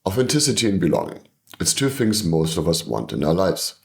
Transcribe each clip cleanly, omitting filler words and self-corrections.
Authenticity and belonging. It's two things most of us want in our lives.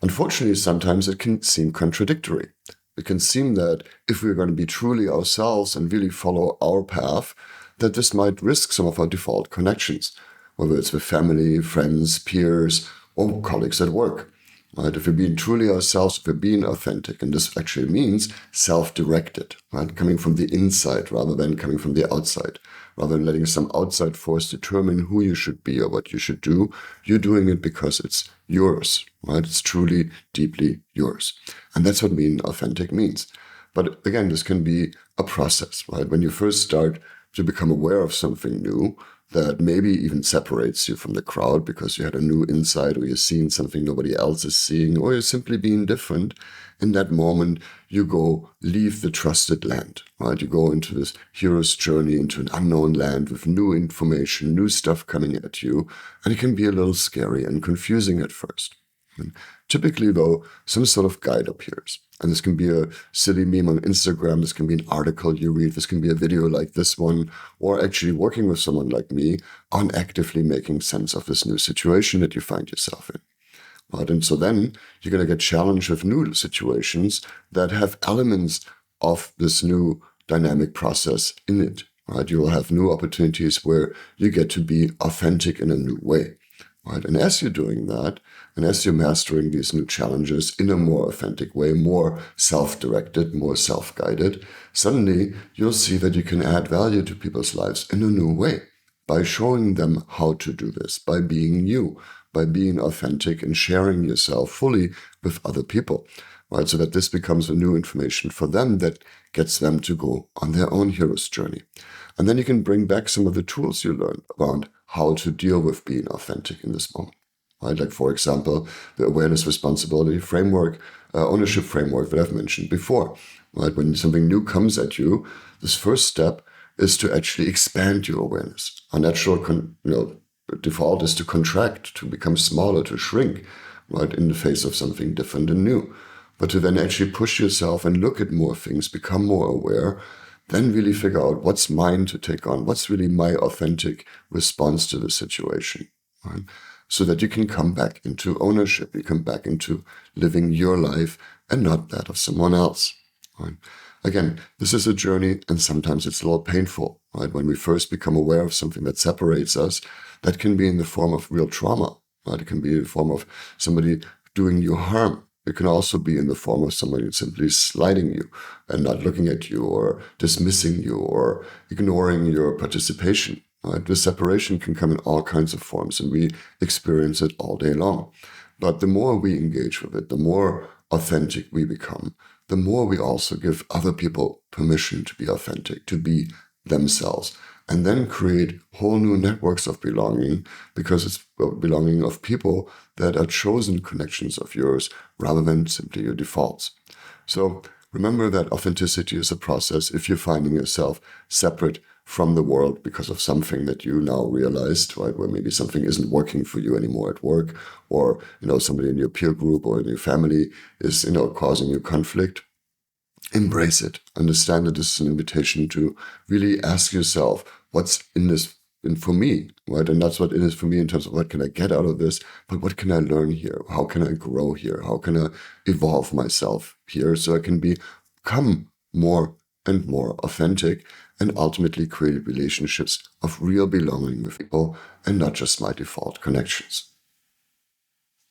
Unfortunately, sometimes it can seem contradictory. It can seem that if we're going to be truly ourselves and really follow our path, that this might risk some of our default connections, whether it's with family, friends, peers, or colleagues at work. Right? If we're being truly ourselves, if we're being authentic, and this actually means self-directed, right? Coming from the inside rather than coming from the outside. Rather than letting some outside force determine who you should be or what you should do, you're doing it because it's yours, right? It's truly, deeply yours. And that's what being authentic means. But again, this can be a process, right? When you first start to become aware of something new that maybe even separates you from the crowd because you had a new insight or you're seeing something nobody else is seeing or you're simply being different, in that moment, you leave the trusted land, right? You go into this hero's journey into an unknown land with new information, new stuff coming at you, and it can be a little scary and confusing at first. And typically, though, some sort of guide appears. And this can be a silly meme on Instagram, this can be an article you read, this can be a video like this one, or actually working with someone like me on actively making sense of this new situation that you find yourself in. Right? And so then you're going to get challenged with new situations that have elements of this new dynamic process in it. Right? You will have new opportunities where you get to be authentic in a new way. Right? And as you're doing that, and as you're mastering these new challenges in a more authentic way, more self-directed, more self-guided, suddenly you'll see that you can add value to people's lives in a new way by showing them how to do this, by being you, by being authentic and sharing yourself fully with other people, right? So that this becomes a new information for them that gets them to go on their own hero's journey. And then you can bring back some of the tools you learned around how to deal with being authentic in this moment. Right? Like, for example, the awareness responsibility framework, ownership framework that I've mentioned before. Right? When something new comes at you, this first step is to actually expand your awareness. Our natural default is to contract, to become smaller, to shrink, right, in the face of something different and new. But to then actually push yourself and look at more things, become more aware, then really figure out what's mine to take on, what's really my authentic response to the situation, right? So that you can come back into ownership, you come back into living your life and not that of someone else, right? Again, this is a journey and sometimes it's a little painful, right? When we first become aware of something that separates us, that can be in the form of real trauma, right? It can be in the form of somebody doing you harm. It can also be in the form of somebody simply slighting you and not looking at you or dismissing you or ignoring your participation. Right? The separation can come in all kinds of forms and we experience it all day long. But the more we engage with it, the more authentic we become, the more we also give other people permission to be authentic, to be themselves, and then create whole new networks of belonging because it's belonging of people that are chosen connections of yours rather than simply your defaults. So remember that authenticity is a process if you're finding yourself separate from the world because of something that you now realized, right, where maybe something isn't working for you anymore at work, or, somebody in your peer group or in your family is, causing you conflict. Embrace it. Understand that this is an invitation to really ask yourself, what's in this for me, right? And that's what it is for me in terms of what can I get out of this, but what can I learn here? How can I grow here? How can I evolve myself here so I can become more and more authentic and ultimately create relationships of real belonging with people and not just my default connections.